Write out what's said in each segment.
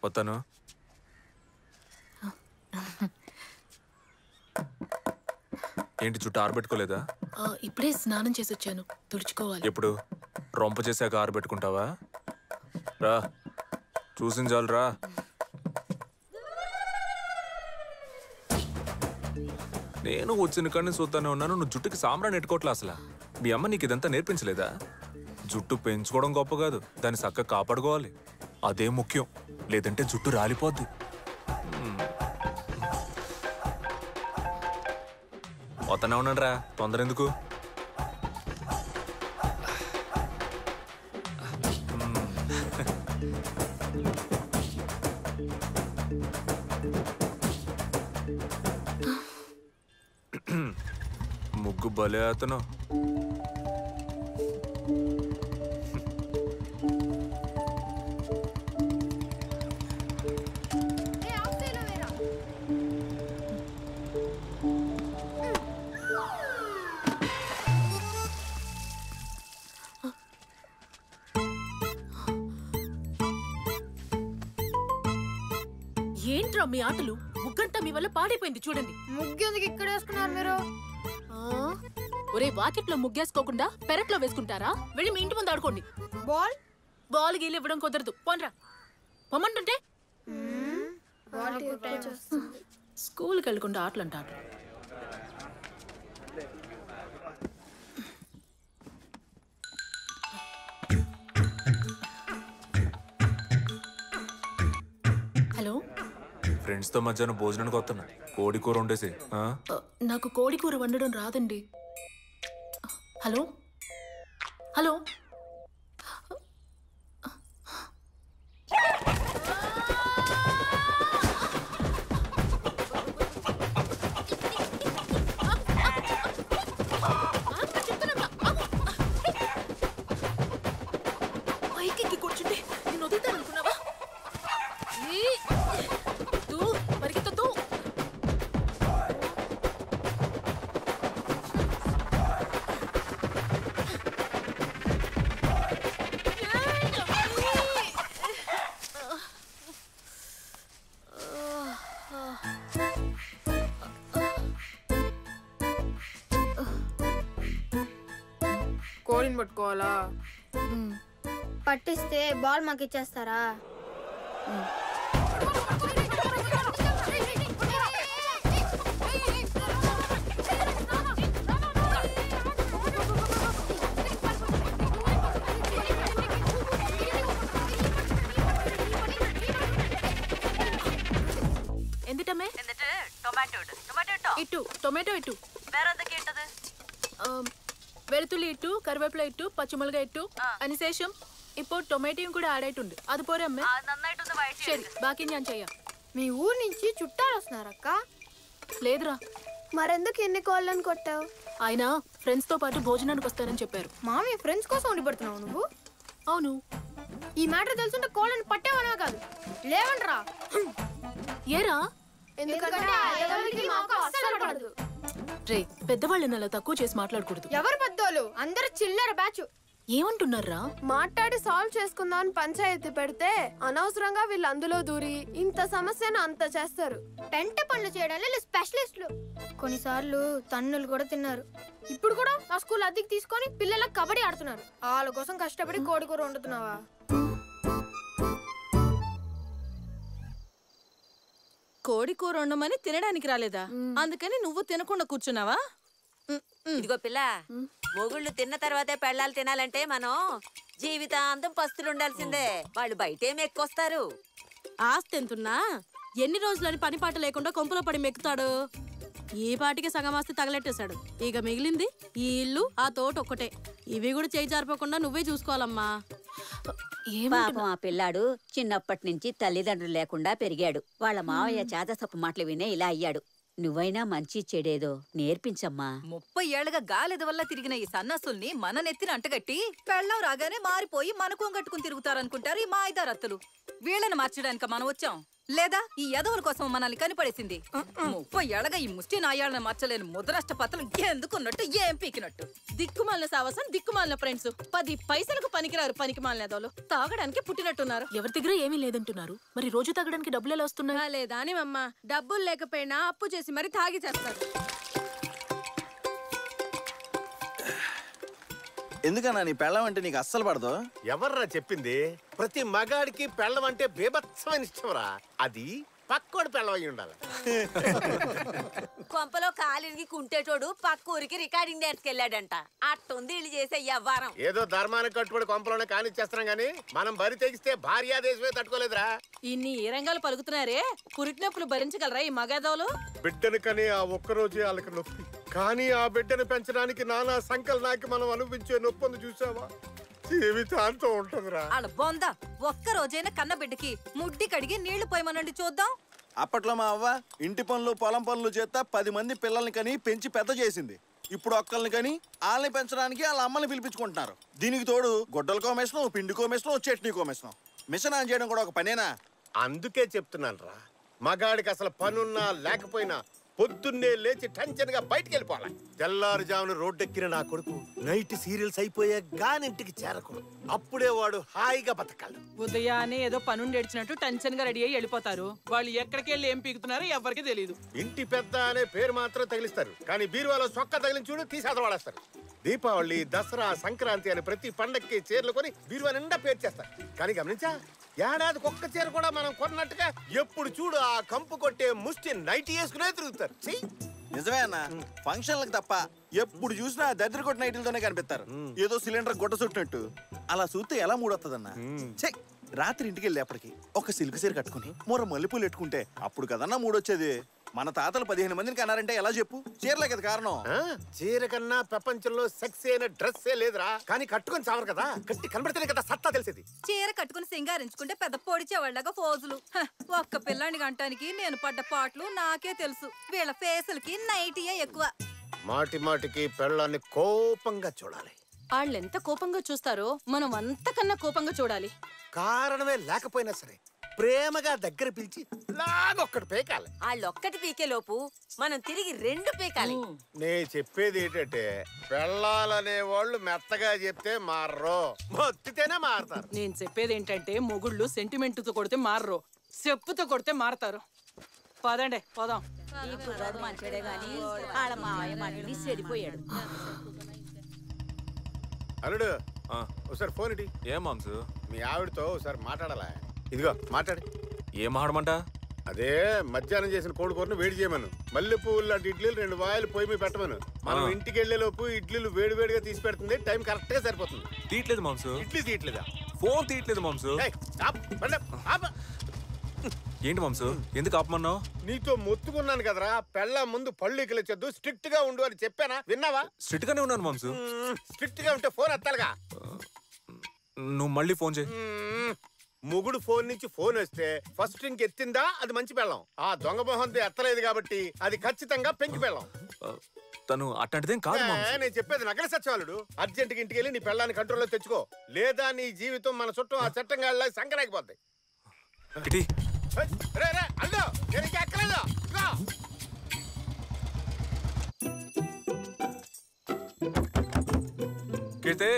వస్తాను. ఏంటి చుట్టూ ఆరబెట్టుకోలేదా? ఇప్పుడే స్నానం చేసి వచ్చాను, తుడుచుకోవాలి. ఎప్పుడు? రొంప చేశాక ఆరబెట్టుకుంటావా? రా, చూసింది చాలు రా. నేను వచ్చిన కానీ చూస్తానే ఉన్నాను, నువ్వు జుట్టుకి సాంబ్రాన్ని ఎట్టుకోవట్లే. అసలు మీ అమ్మ నీకు ఇదంతా నేర్పించలేదా? జుట్టు పెంచుకోవడం గొప్ప కాదు, దాన్ని చక్కగా కాపాడుకోవాలి, అదే ముఖ్యం. లేదంటే జుట్టు రాలిపోద్ది. వస్తానే ఉన్నాను రా, తొందర ఎందుకు? ముగ్గు భలే అతను. ఏంట్రా మీ ఆటలు? ముగ్గంతా మీ వల్ల పాడైపోయింది చూడండి. ముగ్గెందుకు ఇక్కడ వేసుకున్నారు మీరు? ఒరే, వాకిట్లో ముగ్గేసుకోకుండా పెరట్లో వేసుకుంటారా? వెళ్ళి మీ ఇంటి ముందు ఆడుకోండి. బాల్ గీలు ఇవ్వడం కుదరదు, పోన్రా. పొమ్మంటుంటే స్కూల్కి వెళ్ళకుండా ఆటలు అంటారు. హలో, ఫ్రెండ్స్ తో మధ్యాహ్నం భోజనానికి వస్తున్నా. కోడి కూర వండేసి. నాకు కోడి కూర వండడం రాదండి. హలో హలో, పైకి కూర్చుంటే నేను వదులుతాననుకున్నావా? పరిగెత్తద్దు. కోడిని పట్టుకోవాలా? పట్టిస్తే బాల్ మాకు ఇచ్చేస్తారా? എന്തിട്ടമ്മേ? ഇട്ടു ടൊമാറ്റോ ഇട്ടു, വെളുത്തുള്ളി ഇട്ടു, കറിവേപ്പില ഇട്ടു, പച്ചമുളക് ഇട്ടു. അതിനുശേഷം ഇപ്പോൾ ടൊమాറ്റോയും കൂടെ ആഡ് ആയിട്ടുണ്ട്. അത് പോരെ അമ്മേ? ശരി, బాకీ ഞാൻ ചെയ്യാം. మీ ఊరు నుంచి చుట్టాలు వస్తున్నారక్క? లేదురా. మరెందుకు ఎన్ని కోళ్ళని కొట్టావు? ఆయన ఫ్రెండ్స్ తో పాటు భోజనానికి వస్తారని చెప్పారు. మామయ్య ఫ్రెండ్స్ కోసం ఉండి పడుతున్నావు నువ్వు? అవును. ఈ మ్యాటర్ తెలుసుంటే కోళ్ళని పట్టేవనా కాదు. లేవండ్రా. ఏరా? ఎందుకంటే మాకు అస్సలు పడదు. రే, పెద్దవాళ్ళని అలా తక్కువ చేసి మాట్లాడకూడదు. ఎవరు పెద్దోళ్ళు? అందరూ చిల్లర బ్యాచ్. ఏమంటున్నారా? మాట్లాడి సాల్వ్ చేసుకుందాం అని పంచాయతీ పెడితే అనవసరంగా వీళ్ళు అందులో దూరి ఇంత సమస్యను అంత చేస్తారు. పెంట పనులు చేయడానికి స్పెషలిస్టులు. కొన్నిసార్లు తన్నులు కూడా తిన్నారు. ఇప్పుడు కూడా మా స్కూల్ అద్దెకి తీసుకొని పిల్లలకు కబడ్డీ ఆడుతున్నారు. వాళ్ళ కోసం కష్టపడి కోడి కూర వండుతున్నావా? కోడి కూర వండమని తినడానికి రాలేదా? అందుకని నువ్వు తినకుండా కూర్చున్నావా? ఇదిగో పిల్ల, మొగుళ్ళు తిన్న తర్వాతే పెళ్ళాలు తినాలంటే మనం జీవితాంతం పస్తులు ఉండాల్సిందే. వాళ్ళు బయటేమి ఎక్కువస్తారు. ఆస్తి ఎంతున్నా ఎన్ని రోజులని పని పాట లేకుండా కొంపులో పడి మెక్కుతాడు. ఈ పాటికి సగం ఆస్తి తగలెట్టేశాడు. ఇక మిగిలింది ఈ ఇల్లు, ఆ తోట ఒక్కటే. ఇవి కూడా చేయి జారిపోకుండా నువ్వే చూసుకోవాలమ్మా. పాపం ఆ పిల్లాడు చిన్నప్పటి నుంచి తల్లిదండ్రులు లేకుండా పెరిగాడు. వాళ్ళ మావయ్య చేతసప్పు మాటలు వినే ఇలా అయ్యాడు. నువ్వైనా మంచి చెడేదో నేర్పించమ్మా. 30 ఏళ్లుగా గాలిద వల్ల తిరిగిన ఈ సన్నాసుల్ని మన నెత్తిన అంటగట్టి పెళ్ళం రాగానే మారిపోయి మనకు కట్టుకుని తిరుగుతారనుకుంటారు ఈ మాయిదారత్తులు. వీళ్ళని మార్చడానికి మనం వచ్చాం. లేదా ఈ యదవుల కోసం మనల్ని కనిపడేసింది 30 ఏళ్ళగా ఈ ముష్టి నాయాళ్ళని మార్చలేని ముద్రష్ట పత్రం ఎందుకున్నట్టు ఏం పీకినట్టు. దిక్కుమాలిన సావసం దిక్కుమాలిన ఫ్రెండ్స్ 10 పైసలకు పనికిరారు పనికిమాలిన ఎదవలు. తాగడానికి పుట్టినట్టున్నారు. ఎవరి దగ్గర ఏమీ లేదంటున్నారు, మరి రోజు తాగడానికి డబ్బులు ఎలా వస్తున్నాయి? లేదా అని అమ్మ డబ్బులు లేకపోయినా అప్పు చేసి మరి తాగి చేస్తారు. ఎందుకన్నా నీ పెళ్ళం అంటే నీకు అస్సలు పడదు? ఎవర్రా చెప్పింది? ప్రతి మగాడికి పెళ్ళం అంటే బేభత్సమైన ఇష్టంరా. అది పక్కోడు పెళ్ళం అయి ఉండాలి. కొంపలో కాలిరిగి కుంటేటోడు పక్క ఊరికి రికార్డింగ్ నేర్చుకెళ్ళాడంట. అట్టుంది ఇల్లు చేసే వ్యవహారం. ఏదో ధర్మానికి కట్టుబడి కొంపలోనే కానిచ్చేస్తున్నాం గానీ మనం బరి తెగిస్తే భార్యాదేశమే తట్టుకోలేదురా. ఇన్ని ఏ రంగాలు పలుకుతున్నారే, పురిటినొప్పులు భరించగలరా ఈ మగదవులు? బిడ్డను కని ఆ ఒక్కరోజే వాళ్ళకి నొప్పి, కానీ ఆ బిడ్డను పెంచడానికి నానా సంకలనాకి మనం అనుభవించే నొప్పిని చూసావా? జీవితాంతం ఉంటుందిరా. వాళ్ళ బొంద ఒక్క రోజైనా కన్న బిడ్డకి ముడ్డి కడిగి నీళ్లు పోయమనండి చూద్దాం. అప్పట్లో మా అవ్వ ఇంటి పనులు పొలం పనులు చేస్తా 10 మంది పిల్లల్ని కని పెంచి పెద్ద చేసింది. ఇప్పుడు ఒక్కల్ని కని వాళ్ళని పెంచడానికి వాళ్ళ అమ్మని పిలిపించుకుంటున్నారు. దీనికి తోడు గొడ్డలకో మిషను, పిండికో మిషను, చట్నీకో మిషను. మిషన్ ఆన్ చేయడం కూడా ఒక పనేనా? అందుకే చెప్తున్నాను రా, మగాడికి అసలు పనున్నా లేకపోయినా పొద్దున్నే లేచి టెన్షన్ గా బయటికి వెళ్ళిపోవాలి. తెల్లారుజామున రోడ్డెక్కిన నా కొడుకు నైట్ సీరియల్స్ అయిపోయా గానింటికి చేరకూడదు. అప్పుడే వాడు హాయిగా బతకాలి. ఉదయాన్నే ఏదో పనుండి ఏడ్చినట్టు టెన్షన్ గా రెడీ అయ్యి వెళ్ళిపోతారు. వాళ్ళు ఎక్కడికి వెళ్ళి ఏం పీకుతున్నారో ఎవరికి తెలియదు. ఇంటి పెద్ద అనే పేరు మాత్రం తగిలిస్తారు, కానీ బీరువాలో సొక్క తగిలించి చూడు తీసేత వాడేస్తారు. దీపావళి, దసరా, సంక్రాంతి అని ప్రతి పండక్కి చీరలు కొని బీరువా నిండా పేర్చేస్తారు. కానీ గమనించా, ఏడాదికి ఒక్క చీర కూడా మనం కొన్నట్టుగా ఎప్పుడు చూడు ఆ కంపు కొట్టే ముష్టి నైట్ వేసుకునే తిరుగుతారు. నిజమే అన్న, ఫంక్షన్లకు తప్ప ఎప్పుడు చూసినా దద్దరి కొట్టిన నైట్లతోనే కనిపిస్తారు. ఏదో సిలిండర్ గొడ్డ చుట్టినట్టు. అలా చూస్తే ఎలా మూడొస్తుందన్నా? రాత్రి ఇంటికి వెళ్ళేప్పటికి ఒక సిల్క్ సీర కట్టుకుని మూర మల్లెపూలు పెట్టుకుంటే అప్పుడు కదన్నా మూడొచ్చేది. మన తాతలు 15 మందిని కన్నారంటే ఎలా చెప్పు? చీరలే కదా కారణం. చీర కన్నా ప్రపంచంలో సెక్స్ అయిన డ్రెస్సే లేదురా. కానీ కట్టుకొని చావరు కదా, కట్టి కనబడితేనే కదా సత్తా తెలిసేది. చీర కట్టుకుని సింగారించుకుంటే పెద్ద పొడిచేవాళ్ళగా ఫోజులు. ఒక్క పిల్లాన్ని గంటానికి నేను పడ్డ పాటలు నాకే తెలుసు. వీళ్ళ ఫేసులకి నైటీయే ఎక్కువ. మాటి మాటికి పెళ్ళాన్ని కోపంగా చూడాలి. వాళ్ళెంత కోపంగా చూస్తారో మనం అంతకన్నా కోపంగా చూడాలి. కారణమే లేకపోయినా సరే ప్రేమగా దగ్గర పిలిచి లాగొక్కటి పేకాలి. వాళ్ళొక్కటి పీకే లోపు మనం తిరిగి 2 పీకాలి. నే చెప్పేది ఏంటంటే, పెళ్ళాలనే వాళ్ళు మెత్తగా చెప్తే మారరు, మొత్తితేనే మారతారు. నేను చెప్పేది ఏంటంటే, మొగుళ్ళు సెంటిమెంట్ తో కొడితే మారరు, చెప్పుతో కొడితే మారతారు. పదండి పోదాం. ఈ కుర్రాడు మంచిడే గాని వాళ్ళ మావయ్య మాటని చెడిపోయాడు. అల్లుడు ఒకసారి ఫోన్ ఇటీ. ఏం మాంసు? మీ ఆవిడతో ఒకసారి మాట్లాడాలా? ఇదిగో మాట్లాడి. ఏం మాడమంట? అదే మధ్యాహ్నం చేసిన కోడి కూరను వేడి చేయమను. మల్లె పువ్వులు లాంటి ఇడ్లీలు 2 వాయిలు పొయ్యి మీద పెట్టమను. మనం ఇంటికి వెళ్లే లోపు ఇడ్లీలు వేడి వేడిగా తీసి పెడుతుంది. టైం కరెక్ట్ గా సరిపోతుంది. తీయట్లేదు మాంసు. ఇడ్లీ తీయట్లేదా? ఫోన్ తీయట్లేదు మాంసు. ఏంటి మాంసు, ఎందుకు ఆపమన్నావు? నీతో మొత్తుకున్నాను కదరా, పెళ్ళ ముందు పళ్ళు ఇకలొచ్చొద్దు, స్ట్రిక్ట్ గా ఉండు అని చెప్పానా? విన్నావా? స్ట్రిక్ట్ గానే ఉన్నాను మాంసు. స్ట్రిక్ట్ గా ఉంటే ఫోన్ ఎత్తాలిగా. నువ్వు మళ్ళీ ఫోన్ చేయి. మొగుడు ఫోన్ నుంచి ఫోన్ వస్తే ఫస్ట్ రింగ్ ఎత్తిందా అది మంచి పెళ్ళం. ఆ దొంగ మొహంతో ఎత్తలేదు కాబట్టి అది ఖచ్చితంగా పెంకి పెళ్ళం. తను అట్లాంటిదేం కాదు. నేను చెప్పేది నగర సచివాలుడు. అర్జెంట్ గా ఇంటికి వెళ్ళి నీ పెళ్ళాన్ని కంట్రోల్లో తెచ్చుకో, లేదా నీ జీవితం మన చుట్టూ ఆ చట్టంగా సంకరాకిపోద్ది. అల్లు నేను ఇంకా ఎక్కలేదు. కీర్తి,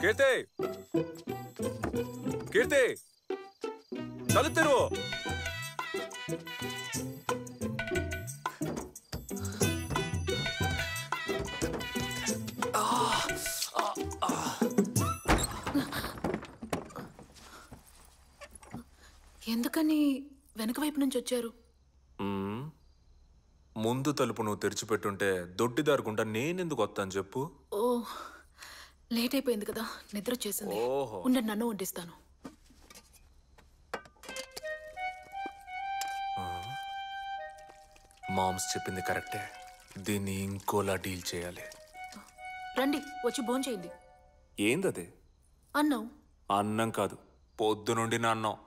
కీర్తి, కీర్తి, తలుపు తెరువు. ఎందుకని వెనక వైపు నుంచి వచ్చారు? ముందు తలుపు నువ్వు తెరిచిపెట్టుంటే దొడ్డిదారుకుంటా నేనెందుకు వస్తాను చెప్పు? ఓ, లేట్ అయిపోయింది కదా, నిద్ర వచ్చేసింది. ఉండండి, నన్ను వండిస్తాను. మామ్స్ చెప్పింది కరెక్టే. దీన్ని ఇంకోలా డీల్ చేయాలి. రండి, వచ్చి భోంచేయండి. ఏందది? అన్నం. అన్నం కాదు, పొద్దునుండి నా అన్నం.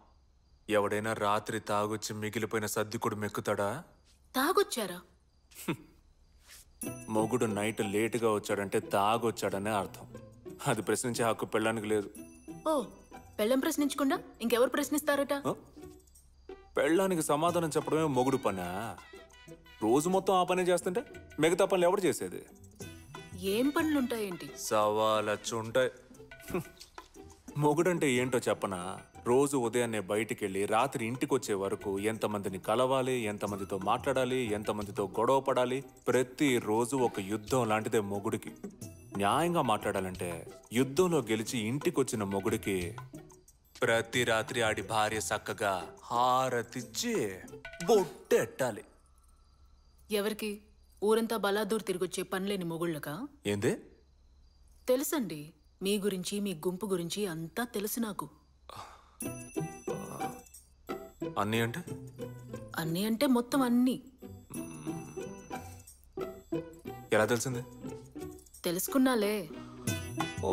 ఎవడైనా రాత్రి తాగొచ్చి మిగిలిపోయిన సర్దికుడు మెక్కుతాడా? తాగొచ్చారా? మొగుడు నైట్ లేటుగా వచ్చాడంటే తాగొచ్చాడనే అర్థం. అది ప్రశ్నించే హక్కు పెళ్ళానికి లేదు. ఓ, పెళ్ళం ప్రశ్నించకుండా ఇంకెవరు ప్రశ్నిస్తారట? పెళ్ళానికి సమాధానం చెప్పడమే మొగుడు పనా? రోజు మొత్తం ఆ పనే చేస్తుంటే మిగతా పనులు ఎవరు చేసేది? ఏం పనులుంటాయేంటి? సవాలచ్చుంటాయి. మొగుడంటే ఏంటో చెప్పనా? రోజు ఉదయాన్నే బయటికెళ్ళి రాత్రి ఇంటికి వచ్చే వరకు ఎంతమందిని కలవాలి, ఎంతమందితో మాట్లాడాలి, ఎంతమందితో గొడవ పడాలి, ప్రతిరోజు ఒక యుద్ధం లాంటిదే మొగుడికి. న్యాయంగా మాట్లాడాలంటే యుద్ధంలో గెలిచి ఇంటికొచ్చిన మొగుడికి ప్రతి రాత్రి ఆడి భార్య చక్కగా హారతిచ్చి బొట్టెట్టాలి. ఎవరికి? ఊరంతా బలాదూర్ తిరిగొచ్చే పనిలేని మొగుళ్ళకా? ఏందే? తెలుసండి, మీ గురించి మీ గుంపు గురించి అంతా తెలుసు నాకు. అన్నీ అంటే? అన్నీ అంటే మొత్తం అన్నీ. ఎలా తెలిసింది? తెలుసుకున్నాలే. ఓ,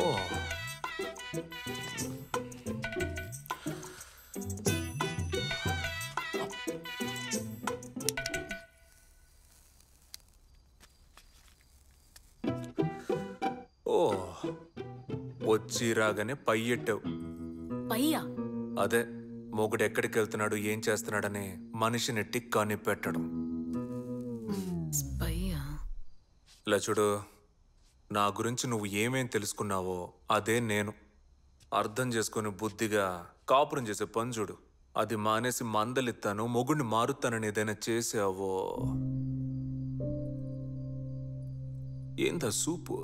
వచ్చి రాగానే పై ఎట్టావు. పయ్యా? అదే మొగుడు ఎక్కడికి వెళ్తున్నాడు, ఏం చేస్తున్నాడని మనిషిని టిక్కాని పెట్టడం. పయ్యా? ఇలా చూడు, నా గురించి నువ్వు ఏమేం తెలుసుకున్నావో అదే నేను. అర్థం చేసుకుని బుద్ధిగా కాపురం చేసే పని చూడు. అది మానేసి మందలిస్తాను, మొగుడిని మారుతానని ఏదైనా చేసావో. ఏందా సూపు?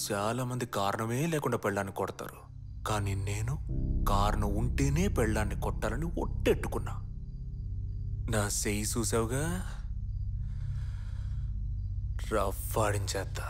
చాలా మంది కారణమే లేకుండా పెళ్ళాన్ని కొడతారు, కానీ నేను కారణం ఉంటేనే పెళ్ళాన్ని కొట్టాలని ఒట్టెట్టుకున్నా. నా చెయ్యి చూసావుగా, రఫ్ ఆడించేద్దా.